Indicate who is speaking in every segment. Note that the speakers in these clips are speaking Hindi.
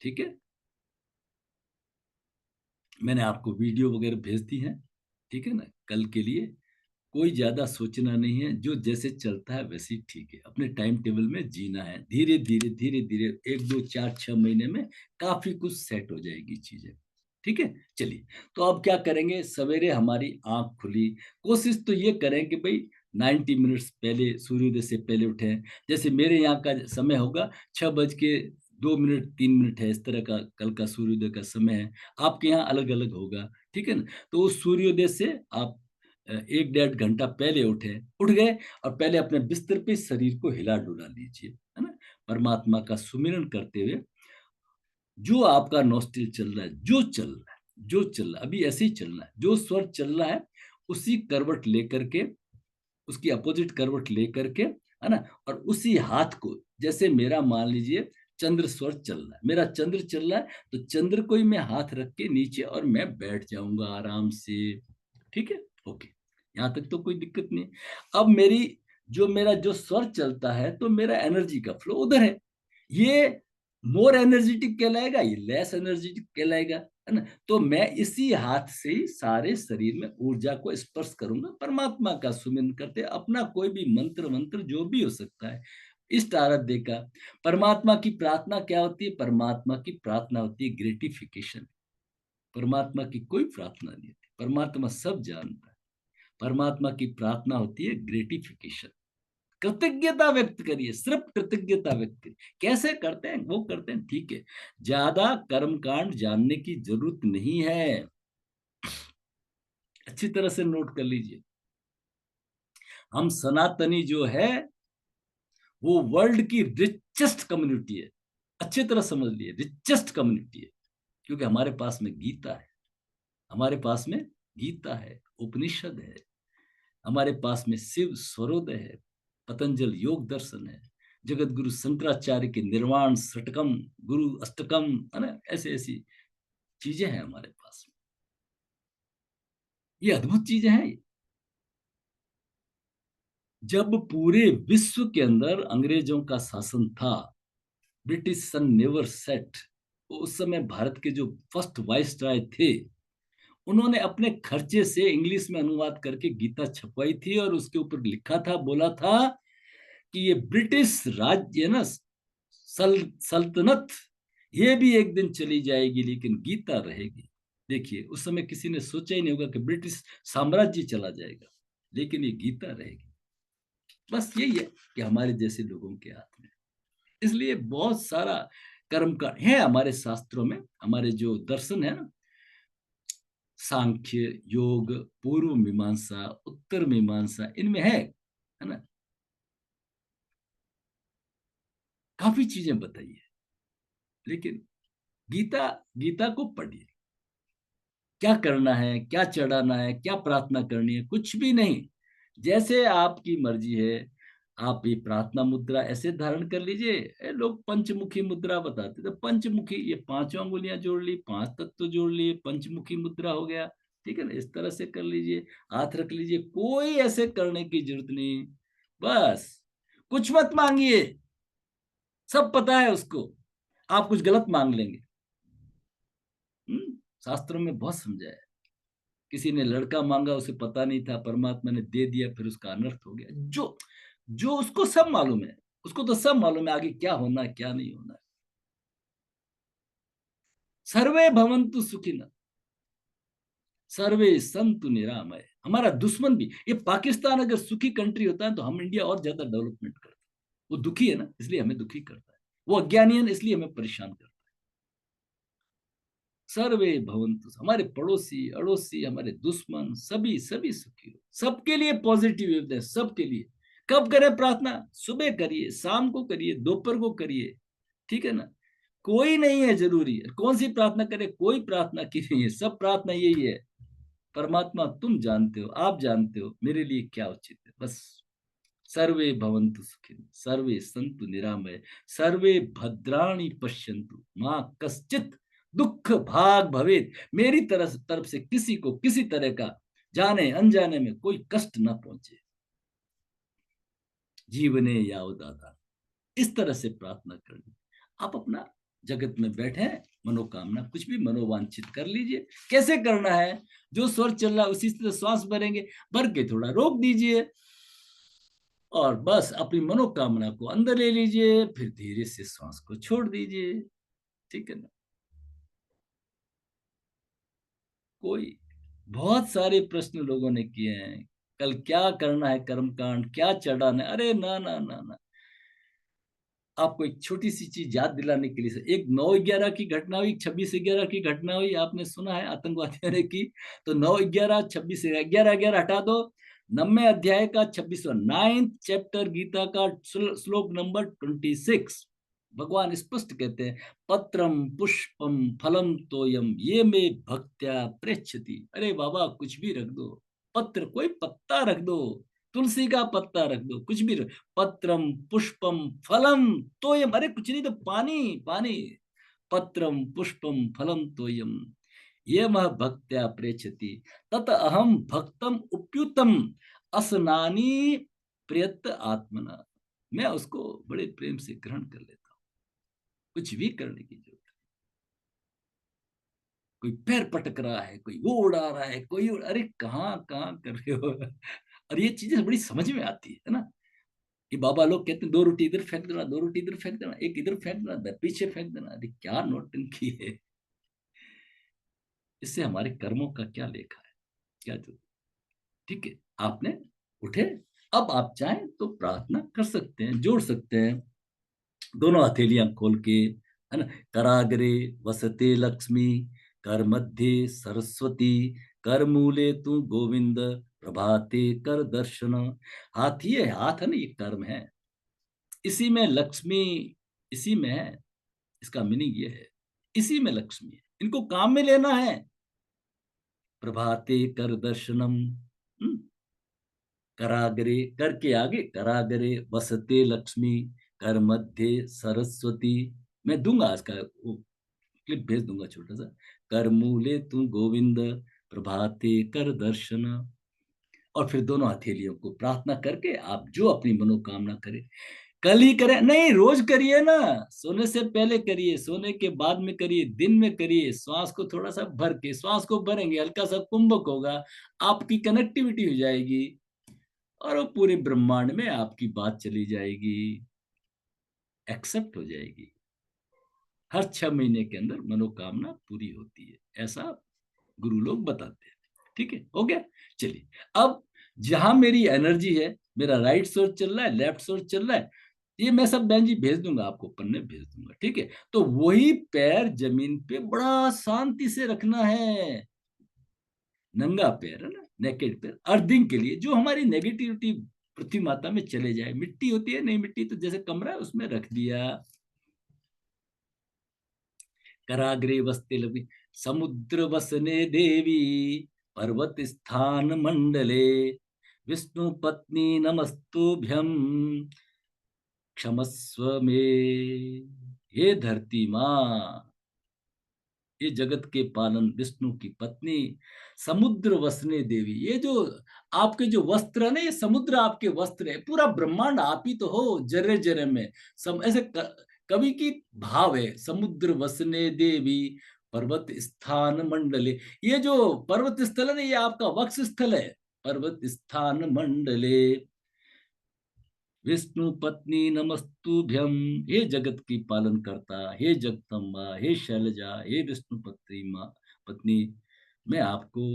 Speaker 1: ठीक है, मैंने आपको वीडियो वगैरह भेज दी है, ठीक है ना, कल के लिए। कोई ज्यादा सोचना नहीं है, जो जैसे चलता है वैसे ही ठीक है, अपने टाइम टेबल में जीना है, धीरे धीरे धीरे धीरे 1 2 4 6 महीने में काफी कुछ सेट हो जाएगी चीजें। ठीक है, चलिए। तो अब क्या करेंगे, सवेरे हमारी आंख खुली, कोशिश तो ये करें कि भाई 90 मिनट्स पहले, सूर्योदय से पहले उठें। जैसे मेरे यहाँ का समय होगा 6 बज के 2 मिनट 3 मिनट है, इस तरह का कल का सूर्योदय का समय है। आपके यहाँ अलग अलग होगा, ठीक है ना। तो उस सूर्योदय से आप 1 1.5 घंटा पहले उठे, उठ गए, और पहले अपने बिस्तर पे शरीर को हिला डुला लीजिए, है ना, परमात्मा का सुमिरन करते हुए। जो आपका नोस्टिल चल रहा है, जो चल रहा है, जो चल रहा है, अभी ऐसे ही चलना है, जो स्वर चल रहा है उसी करवट लेकर के, उसकी अपोजिट करवट लेकर के, है ना, और उसी हाथ को, जैसे मेरा मान लीजिए चंद्र स्वर चल रहा है, मेरा चंद्र चल रहा है, तो चंद्र को ही मैं हाथ रख के नीचे और मैं बैठ जाऊंगा आराम से। ठीक है, ओके, यहाँ तक तो कोई दिक्कत नहीं। अब मेरा जो स्वर चलता है, तो मेरा एनर्जी का फ्लो उधर है। ये मोर एनर्जेटिक कहलाएगा, ये लेस एनर्जेटिक कहलाएगा, है ना। तो मैं इसी हाथ से ही सारे शरीर में ऊर्जा को स्पर्श करूंगा, परमात्मा का सुमिरन करते, अपना कोई भी मंत्र मंत्र जो भी हो सकता है, इष्ट आराध्य का। परमात्मा की प्रार्थना क्या होती है, परमात्मा की प्रार्थना होती है ग्रेटिफिकेशन। परमात्मा की कोई प्रार्थना नहीं होती, परमात्मा सब जानता है। परमात्मा की प्रार्थना होती है ग्रेटिफिकेशन। कृतज्ञता व्यक्त करिए, सिर्फ कृतज्ञता व्यक्त करिए। कैसे करते हैं, वो करते हैं, ठीक है। ज्यादा कर्मकांड जानने की जरूरत नहीं है, अच्छी तरह से नोट कर लीजिए। हम सनातनी जो है, वो वर्ल्ड की रिचेस्ट कम्युनिटी है, अच्छी तरह समझ लिए, रिचेस्ट कम्युनिटी है। क्योंकि हमारे पास में गीता है, हमारे पास में गीता है, उपनिषद है, हमारे पास में शिव स्वरोदय है, पतंजल योग दर्शन है, जगत गुरु शंकराचार्य के निर्वाण षटकम, गुरु अष्टकम, है ना, ऐसे ऐसी चीजें हैं हमारे पास में। ये अद्भुत चीजें हैं। जब पूरे विश्व के अंदर अंग्रेजों का शासन था, ब्रिटिश सन नेवर सेट, उस समय भारत के जो फर्स्ट वाइस राय थे, उन्होंने अपने खर्चे से इंग्लिश में अनुवाद करके गीता छपवाई थी, और उसके ऊपर लिखा था, बोला था कि ये ब्रिटिश राज्य है ना, सल्तनत, ये भी एक दिन चली जाएगी लेकिन गीता रहेगी। देखिए, उस समय किसी ने सोचा ही नहीं होगा कि ब्रिटिश साम्राज्य चला जाएगा, लेकिन ये गीता रहेगी। बस यही है कि हमारे जैसे लोगों के हाथ में। इसलिए बहुत सारा कर्म का है हमारे शास्त्रों में, हमारे जो दर्शन है ना, सांख्य योग, पूर्व मीमांसा, उत्तर मीमांसा, इनमें है ना, काफी चीजें बताई है। लेकिन गीता, गीता को पढ़िए, क्या करना है, क्या चढ़ाना है, क्या प्रार्थना करनी है, कुछ भी नहीं, जैसे आपकी मर्जी है। आप ये प्रार्थना मुद्रा ऐसे धारण कर लीजिए। लोग पंचमुखी मुद्रा बताते, तो पंचमुखी, ये 5 अंगुलियां जोड़ ली, 5 तत्व जोड़ लिए, पंचमुखी मुद्रा हो गया। ठीक है ना, इस तरह से कर लीजिए, हाथ रख लीजिए, कोई ऐसे करने की जरूरत नहीं। बस कुछ मत मांगिए, सब पता है उसको। आप कुछ गलत मांग लेंगे। शास्त्रों में बहुत समझाया है। किसी ने लड़का मांगा, उसे पता नहीं था, परमात्मा ने दे दिया, फिर उसका अनर्थ हो गया। जो जो उसको सब मालूम है, उसको तो सब मालूम है आगे क्या होना है क्या नहीं होना है। सर्वे भवंतु सुखिनः, सर्वे संतु निरामय। हमारा दुश्मन भी, ये पाकिस्तान अगर सुखी कंट्री होता है तो हम इंडिया और ज्यादा डेवलपमेंट करते। वो दुखी है ना, इसलिए हमें दुखी करता है। वो अज्ञानी है, इसलिए हमें परेशान करता है। सर्वे भवंतु, हमारे पड़ोसी अड़ोसी, हमारे दुश्मन, सभी सभी सुखी हो, सबके लिए पॉजिटिव है, सबके लिए। कब करें प्रार्थना, सुबह करिए, शाम को करिए, दोपहर को करिए, ठीक है ना। कोई नहीं है जरूरी, कौन सी प्रार्थना करे, कोई प्रार्थना की नहीं है, सब प्रार्थना यही है, परमात्मा तुम जानते हो, आप जानते हो मेरे लिए क्या उचित है, बस। सर्वे भवन्तु सुखिनः, सर्वे सन्तु निरामय, सर्वे भद्राणि पश्यन्तु माँ कश्चित दुख भाग भवेत। मेरी तरफ से किसी को किसी तरह का जाने अनजाने में कोई कष्ट ना पहुंचे, जीवने यावदादा, इस तरह से प्रार्थना करनी। आप अपना जगत में बैठे, मनोकामना कुछ भी मनोवांछित कर लीजिए। कैसे करना है? जो स्वर चल रहा है उसी से श्वास भरेंगे, भर के थोड़ा रोक दीजिए और बस अपनी मनोकामना को अंदर ले लीजिए, फिर धीरे से श्वास को छोड़ दीजिए। ठीक है ना? कोई बहुत सारे प्रश्न लोगों ने किए हैं, कल क्या करना है, कर्मकांड क्या चढ़ाना है? अरे ना ना ना ना, आपको एक छोटी सी चीज याद दिलाने के लिए, एक 9/11 की घटना हुई, 26/11 की घटना हुई, आपने सुना है आतंकवादियों ने की। तो 9/11, 26, 11 11 हटा दो, 9वें अध्याय का 26वां, 9th चैप्टर गीता का श्लोक नंबर 26, भगवान स्पष्ट कहते हैं, पत्रम पुष्पम फलम तोयम ये में भक्त्या प्रेक्षति। अरे बाबा, कुछ भी रख दो, पत्र, कोई पत्ता रख दो, तुलसी का पत्ता रख दो, कुछ भी रख, पत्रम पुष्पम फलम तोयम, अरे कुछ नहीं तो पानी, पानी, पत्रम पुष्पम फलम तोयम ये मह भक्त्या प्रेक्षति तत अहम भक्तम उपयुतम असनानी प्रयत आत्मना। मैं उसको बड़े प्रेम से ग्रहण कर लेता हूँ, कुछ भी करने की जरूरत। कोई पैर पटक रहा है, कोई वो उड़ा रहा है, कोई अरे कहाँ कहाँ कर रहे हो। और ये चीजें बड़ी समझ में आती है ना। ये बाबा लोग कहते हैं 2 रोटी इधर फेंक देना, 2 रोटी इधर फेंक देना, एक इधर फेंक देना, पीछे फेंक देना। अरे क्या नौटंकी है, इससे हमारे कर्मों का क्या लेखा है, क्या जो। ठीक है, आपने उठे, अब आप चाहें तो प्रार्थना कर सकते हैं, जोड़ सकते हैं दोनों हथेलियां खोल के, है ना। कराग्रे वसते लक्ष्मी, कर मध्य सरस्वती, कर मूले तू गोविंद, प्रभाते कर दर्शन। हाथ, ये हाथ है ना, ये कर्म है, इसी में लक्ष्मी, इसी में है, इसका मीनिंग ये है, इसी में लक्ष्मी है, इनको काम में लेना है। प्रभाते कर दर्शनम, कराग्रे, कर के आगे कराग्रे वसते लक्ष्मी, कर मध्य सरस्वती। मैं दूंगा इसका वो क्लिप भेज दूंगा छोटा सा। कर मूले तू गोविंद, प्रभाते कर दर्शन। और फिर दोनों हथेलियों को प्रार्थना करके आप जो अपनी मनोकामना करें, कल ही करें नहीं, रोज करिए ना, सोने से पहले करिए, सोने के बाद में करिए, दिन में करिए, श्वास को थोड़ा सा भर के, श्वास को भरेंगे, हल्का सा कुंभक होगा, आपकी कनेक्टिविटी हो जाएगी और वो पूरे ब्रह्मांड में आपकी बात चली जाएगी, एक्सेप्ट हो जाएगी। हर 6 महीने के अंदर मनोकामना पूरी होती है, ऐसा गुरु लोग बताते हैं। ठीक है, हो गया। चलिए, अब जहां मेरी एनर्जी है, मेरा राइट सोर्स चल रहा है, लेफ्ट सोर्स चल रहा है, ये मैं सब बहन जी भेज दूंगा आपको, पन्ने भेज दूंगा। ठीक है, तो वही पैर जमीन पे बड़ा शांति से रखना है, नंगा पैर है ना, नेकेड पैर, अर्थिंग के लिए, जो हमारी नेगेटिविटी पृथ्वी माता में चले जाए। मिट्टी होती है, नहीं मिट्टी तो जैसे कमरा है उसमें रख दिया। कराग्रे वस्ते लगी, समुद्र वसने देवी, पर्वत स्थान मंडले, विष्णु पत्नी नमस्तुभ्यम, क्षमस्व में। हे धरती माँ, ये जगत के पालन विष्णु की पत्नी, समुद्र वसने देवी, ये जो आपके जो वस्त्र है ना, ये समुद्र आपके वस्त्र है, पूरा ब्रह्मांड आप ही तो हो, जरे जरे में। ऐसे कवि की भाव है, समुद्र वसने देवी, पर्वत स्थान मंडले। ये जो पर्वत स्थल है ना, ये आपका वक्ष स्थल है, पर्वत स्थान मंडले, विष्णु पत्नी नमस्तुभ्यम। हे जगत की पालन करता, हे जगदम्बा, हे शैलजा, हे विष्णु पत्नी माँ, पत्नी, मैं आपको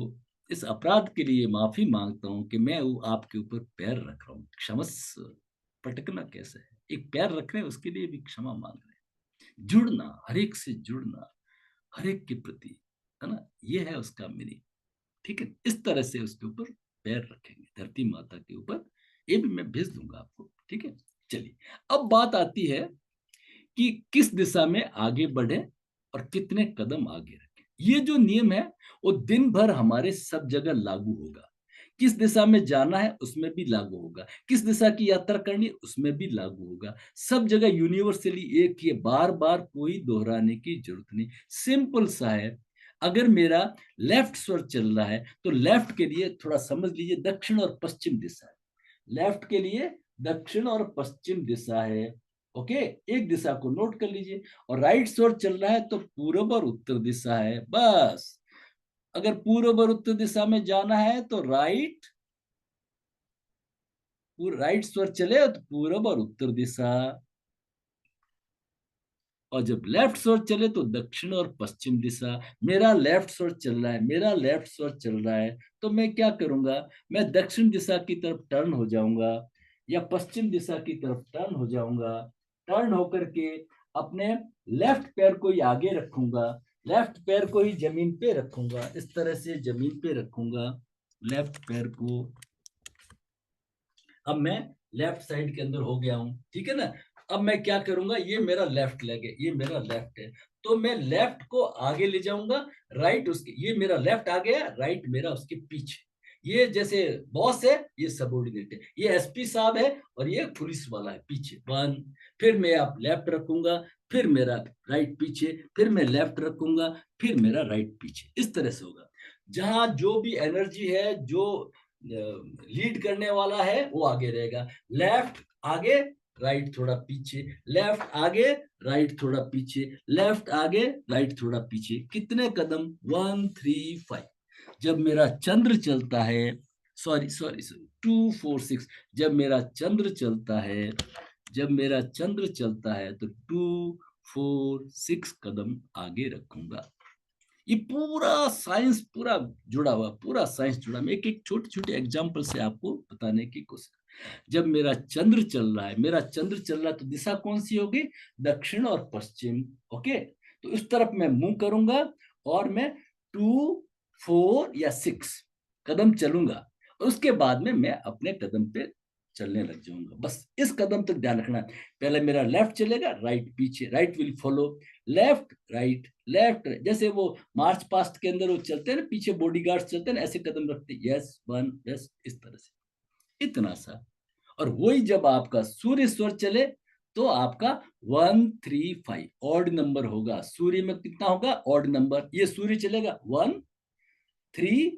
Speaker 1: इस अपराध के लिए माफी मांगता हूं कि मैं आपके ऊपर पैर रख रहा हूँ, क्षमस्व। पटकना कैसे है, एक पैर रख रहे हैं उसके लिए भी क्षमा मांग रहे हैं। जुड़ना, हर एक से जुड़ना, हर एक के प्रति, है ना, ये है उसका मीनिंग। ठीक है, इस तरह से उसके ऊपर पैर रखेंगे, धरती माता के ऊपर। ये भी मैं भेज दूंगा आपको। ठीक है, चलिए, अब बात आती है कि किस दिशा में आगे बढ़े और कितने कदम आगे रखें। ये जो नियम है वो दिन भर हमारे सब जगह लागू होगा। किस दिशा में जाना है उसमें भी लागू होगा, किस दिशा की यात्रा करनी है उसमें भी लागू होगा। सब जगह यूनिवर्सली एक ही है, बार बार कोई दोहराने की जरूरत नहीं, सिंपल सा है। अगर मेरा लेफ्ट स्वर चल रहा है तो लेफ्ट के लिए थोड़ा समझ लीजिए, दक्षिण और पश्चिम दिशा है। लेफ्ट के लिए दक्षिण और पश्चिम दिशा है, ओके, एक दिशा को नोट कर लीजिए। और राइट स्वर्ण चल रहा है तो पूर्व और उत्तर दिशा है, बस। अगर पूर्व और उत्तर दिशा में जाना है तो राइट स्वर चले तो पूर्व और उत्तर दिशा, और जब लेफ्ट स्वर चले तो दक्षिण और पश्चिम दिशा। मेरा लेफ्ट स्वर चल रहा है, मेरा लेफ्ट स्वर चल रहा है, तो मैं क्या करूंगा, मैं दक्षिण दिशा की तरफ टर्न हो जाऊंगा या पश्चिम दिशा की तरफ टर्न हो जाऊंगा। टर्न होकर के अपने लेफ्ट पैर को ही आगे रखूंगा, लेफ्ट पैर को ही जमीन पे रखूंगा, इस तरह से जमीन पे रखूंगा लेफ्ट पैर को। अब मैं लेफ्ट साइड के अंदर हो गया हूं, ठीक है ना। अब मैं क्या करूंगा, ये मेरा लेफ्ट लेग है, ये मेरा लेफ्ट है, तो मैं लेफ्ट को आगे ले जाऊंगा, राइट उसके, ये मेरा लेफ्ट आ गया, राइट मेरा उसके पीछे। ये जैसे बॉस है, ये सबोर्डिनेट है, ये एसपी साहब है, और ये पुलिस वाला है पीछे, वन। फिर मैं आप लेफ्ट रखूंगा, फिर मेरा राइट पीछे, फिर मैं लेफ्ट रखूंगा, फिर मेरा राइट पीछे, इस तरह से होगा। जहां जो भी एनर्जी है, जो लीड करने वाला है, वो आगे रहेगा। लेफ्ट आगे, राइट थोड़ा पीछे, लेफ्ट आगे, राइट थोड़ा पीछे, लेफ्ट आगे, राइट थोड़ा पीछे। कितने कदम, 1 3 5। जब मेरा चंद्र चलता है, सॉरी सॉरी सॉरी, 2 4 6। जब मेरा चंद्र चलता है, जब मेरा चंद्र चलता है तो 2 4 6 कदम आगे रखूंगा। ये पूरा साइंस पूरा जुड़ा हुआ, पूरा साइंस जुड़ा। मैं एक एक छोटे छोटे एग्जाम्पल से आपको बताने की कोशिश। जब मेरा चंद्र चल रहा है, मेरा चंद्र चल रहा है, तो दिशा कौन सी होगी, दक्षिण और पश्चिम। ओके, तो इस तरफ मैं मुंह करूंगा और मैं 2 4 या 6 कदम चलूंगा। उसके बाद में मैं अपने कदम पे चलने लग जाऊंगा, बस इस कदम तक ध्यान रखना। पहले मेरा लेफ्ट चलेगा, राइट पीछे, right will follow, left right left. जैसे वो मार्च पास्ट के अंदर वो चलते हैं ना, पीछे बॉडीगार्ड्स चलते हैं ना, ऐसे कदम रखते, यस वन, यस, इस तरह से, इतना सा। और वही जब आपका सूर्य स्वर चले तो आपका 1 3 5 ऑड नंबर होगा। सूर्य में कितना होगा, ऑड नंबर। ये सूर्य चलेगा 1 3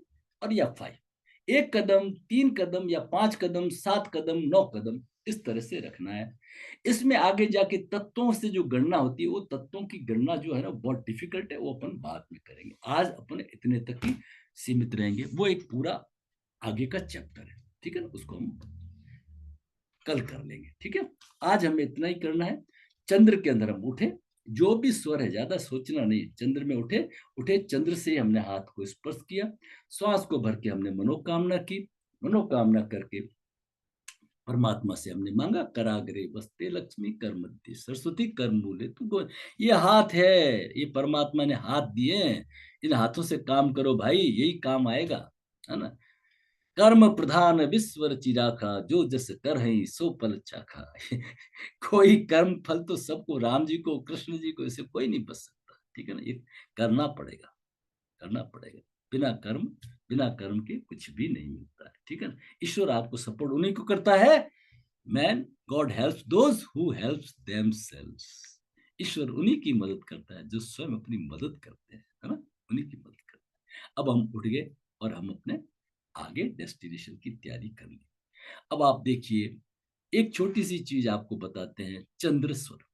Speaker 1: और या 5। एक कदम, 3 कदम या 5 कदम, 7 कदम, 9 कदम, इस तरह से रखना है। इसमें आगे जाके तत्वों से जो गणना होती है, वो तत्वों की गणना जो है ना, बहुत डिफिकल्ट है, वो अपन बाद में करेंगे। आज अपन इतने तक ही सीमित रहेंगे, वो एक पूरा आगे का चैप्टर है, ठीक है ना, उसको हम कल कर लेंगे, ठीक है। आज हमें इतना ही करना है। चंद्र के अंदर हम उठे, जो भी स्वर है, ज्यादा सोचना नहीं, चंद्र में उठे, उठे चंद्र से हमने हाथ को स्पर्श किया, श्वास को भर के हमने मनोकामना की, मनोकामना करके परमात्मा से हमने मांगा, कराग्रे वस्ते लक्ष्मी, कर मध्य सरस्वती, कर मूले तुमको। ये हाथ है, ये परमात्मा ने हाथ दिए हैं, इन हाथों से काम करो भाई, यही काम आएगा, है ना। कर्म प्रधान विश्व चिराखा, जो जस कर है सो फल चाखा। कोई कर्म फल तो सबको, राम जी को, कृष्ण जी को, इसे कोई नहीं बच सकता, ठीक है ना। ये करना पड़ेगा, करना पड़ेगा। बिना कर्म, बिना कर्म के कुछ भी नहीं मिलता है, ठीक है ना। ईश्वर आपको सपोर्ट उन्हीं को करता है। Man, God helps those who helps themselves. ईश्वर उन्हीं की मदद करता है जो स्वयं अपनी मदद करते हैं, है ना, उन्हीं की मदद करते हैं। अब हम उठ गए और हम अपने आगे डेस्टिनेशन की तैयारी कर ली। अब आप देखिए, एक छोटी सी चीज आपको बताते हैं, चंद्र स्वर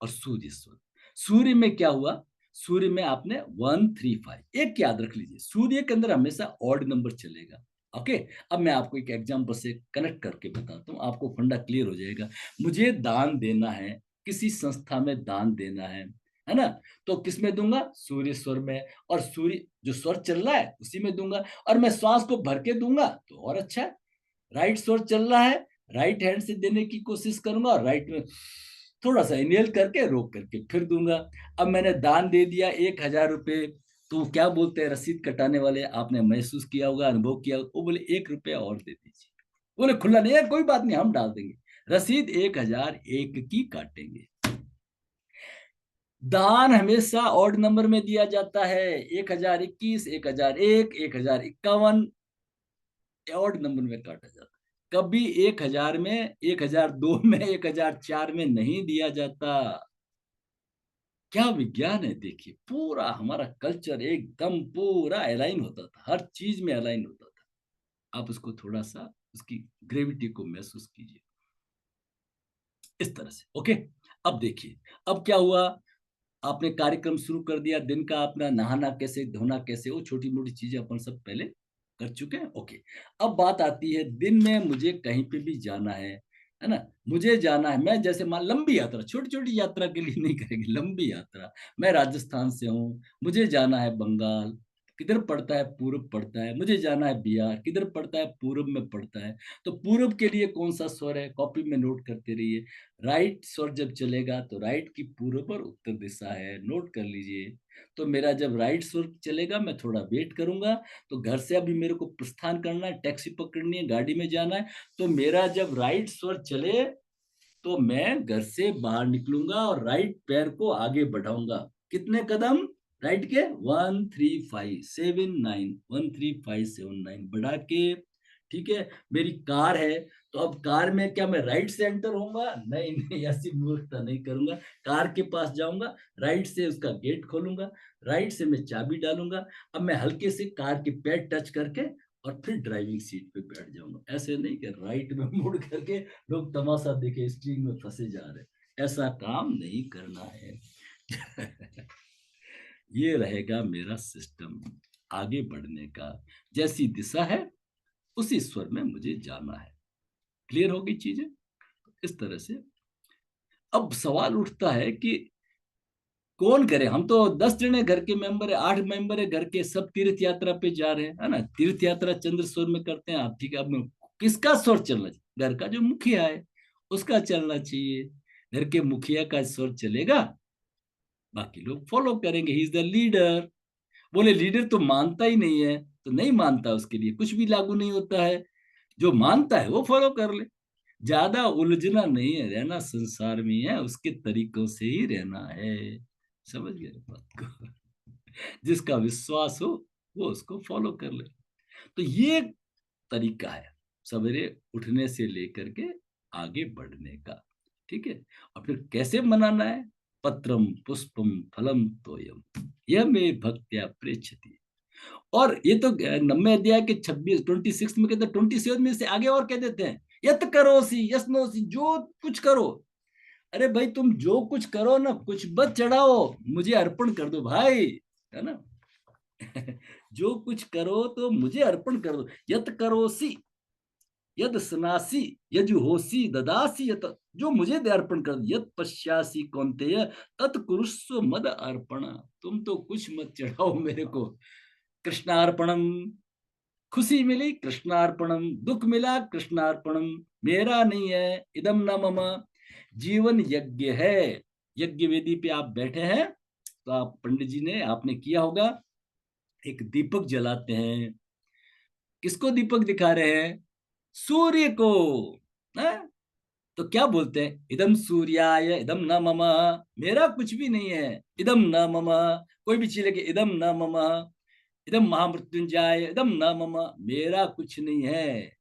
Speaker 1: और सूर्य स्वर। सूर्य में क्या हुआ, सूर्य में आपने 1 3 5 एक याद रख लीजिए, सूर्य के अंदर हमेशा ऑड नंबर चलेगा। ओके, अब मैं आपको एक एग्जांपल से कनेक्ट करके बताता हूँ, आपको फंडा क्लियर हो जाएगा। मुझे दान देना है, किसी संस्था में दान देना है ना, तो किस में दूंगा, सूर्य स्वर में। और सूर्य जो स्वर चल रहा है उसी में दूंगा। और मैं श्वास को भर के दूंगा तो और अच्छा है। राइट स्वर चल रहा है, राइट हैंड से देने की कोशिश करूंगा, और राइट में थोड़ा सा इनहेल करके रोक करके फिर दूंगा। अब मैंने दान दे दिया 1,000 रुपए, तो क्या बोलते हैं रसीद कटाने वाले, आपने महसूस किया होगा, अनुभव किया होगा, वो बोले 1 रुपया और दे दीजिए। बोले खुला नहीं है, कोई बात नहीं, हम डाल देंगे, रसीद 1,001 की काटेंगे। दान हमेशा ऑड नंबर में दिया जाता है, 1,021, 1,001, 1,051 ऑड नंबर में काटा जाता है। कभी 1,000 में, 1,002 में, 1,004 में नहीं दिया जाता। क्या विज्ञान है, देखिए पूरा हमारा कल्चर एकदम पूरा अलाइन होता था, हर चीज में अलाइन होता था। आप उसको थोड़ा सा, उसकी ग्रेविटी को महसूस कीजिए। इस तरह से। ओके, अब देखिए, अब क्या हुआ, आपने कार्यक्रम शुरू कर दिया दिन का, अपना नहाना कैसे, धोना कैसे, वो छोटी-मोटी चीज़ें अपन सब पहले कर चुके हैं, ओके। अब बात आती है दिन में मुझे कहीं पे भी जाना है ना? मुझे जाना है, मैं जैसे मान लंबी यात्रा, छोटी-छोटी यात्रा के लिए नहीं करेंगे, लंबी यात्रा। मैं राजस्थान से हूँ, मुझे जाना है बंगाल, किधर पड़ता है? पूरब पड़ता है। मुझे जाना है बिहार, किधर पड़ता है? पूरब में पड़ता है। तो पूरब के लिए कौन-सा स्वर है? कॉपी में नोट करते रहिए। राइट स्वर जब चलेगा तो राइट की पूरब और उत्तर दिशा है, नोट कर लीजिए। तो मेरा जब राइट स्वर चलेगा मैं थोड़ा वेट करूँगा, तो घर से अभी मेरे को प्रस्थान करना है, टैक्सी पकड़नी है, गाड़ी में जाना है, तो मेरा जब राइट स्वर चले, तो मैं घर से बाहर निकलूँगा और राइट पैर को आगे बढ़ाऊँगा। कितने कदम? राइट के 1, 3, 5, 7, 9, 1, 3, 5, 7, 9 बढ़ा के, ठीक है? मेरी कार है, तो अब कार में क्या मैं राइट से एंटर होऊँगा? नहीं, नहीं, ऐसी मूर्खता नहीं करूँगा। कार के पास जाऊँगा, राइट से उसका गेट खोलूँगा, राइट से मैं चाबी डालूँगा। अब मैं हल्के से कार के पैर टच करके और फिर ड्राइविंग सीट पे बैठ जाऊँगा। ऐसे नहीं कि राइट में मुड़ करके लोग तमाशा देखे स्टीरिंग में फंसे जा रहे हैं। ऐसा काम नहीं करना है। ये रहेगा मेरा सिस्टम आगे बढ़ने का। जैसी दिशा है उसी स्वर में मुझे जाना है। क्लियर हो गई चीजें? इस तरह से अब सवाल उठता है कि कौन करे, हम तो 10 जने घर के मेंबर है, 8 मेंबर है घर के, सब तीर्थ यात्रा पे जा रहे हैं, है ना? तीर्थ यात्रा चंद्र स्वर में करते हैं आप, ठीक है? अब किसका स्वर चलना चाहिए? घर का जो मुखिया है उसका चलना चाहिए। घर के मुखिया का स्वर चलेगा, बाकी लोग फॉलो करेंगे, ही इज द लीडर। बोले लीडर तो मानता ही नहीं है, तो नहीं मानता, उसके लिए कुछ भी लागू नहीं होता है। जो मानता है वो फॉलो कर ले। ज्यादा उलझना नहीं है, रहना संसार में है, उसके तरीकों से ही रहना है। समझ गए बात को? जिसका विश्वास हो वो उसको फॉलो कर ले। तो ये तरीका है सवेरे उठने से लेकर के आगे बढ़ने का, ठीक है? और फिर कैसे मनाना है? पत्रम पुष्पम फलम तोयम, यह मे भक्त्या प्रेक्षति। और ये तो 90 अध्याय के 26 26 में कहते हैं, 27 में से आगे और कह देते हैं, यत करोसी यस्नोसी, जो कुछ करो। अरे भाई तुम जो कुछ करो ना, कुछ बच चढ़ाओ, मुझे अर्पण कर दो भाई, है ना? जो कुछ करो तो मुझे अर्पण कर दो। यत करोसी यद स्नासी यजुहोसी ददासी यत, जो मुझे दे अर्पण कर दो। यत पश्यासी कौन्तेय तत्कुरुस्व मद अर्पण, तुम तो कुछ मत चढ़ाओ मेरे को। कृष्णार्पणम, खुशी मिली कृष्णार्पणम, दुख मिला कृष्णार्पणम, मेरा नहीं है, इदम न मम। जीवन यज्ञ है। यज्ञ वेदी पे आप बैठे हैं, तो आप पंडित जी ने आपने किया होगा, एक दीपक जलाते हैं। किसको दीपक दिखा रहे हैं? सूर्य को। है? तो क्या बोलते हैं? इदम सूर्याय इदम न मम, मेरा कुछ भी नहीं है, इदम न मम। कोई भी चीज लेके इदम न मम, इदम महामृत्युंजय इदम न मम, मेरा कुछ नहीं है।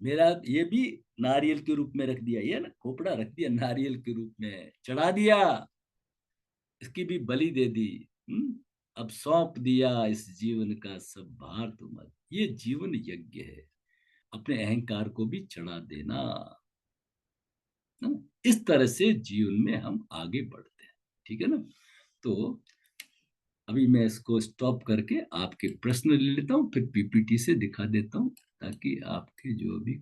Speaker 1: मेरा ये भी नारियल के रूप में रख दिया, ये ना खोपड़ा रख दिया नारियल के रूप में चढ़ा दिया, इसकी भी बलि दे दी। अब सौंप दिया इस जीवन का सब भार तुम। ये जीवन यज्ञ है, अपने अहंकार को भी चढ़ा देना, है ना? इस तरह से जीवन में हम आगे बढ़ते हैं, ठीक है ना? तो अभी मैं इसको स्टॉप करके आपके प्रश्न ले लेता हूँ, फिर पीपीटी से दिखा देता हूँ, ताकि आपके जो भी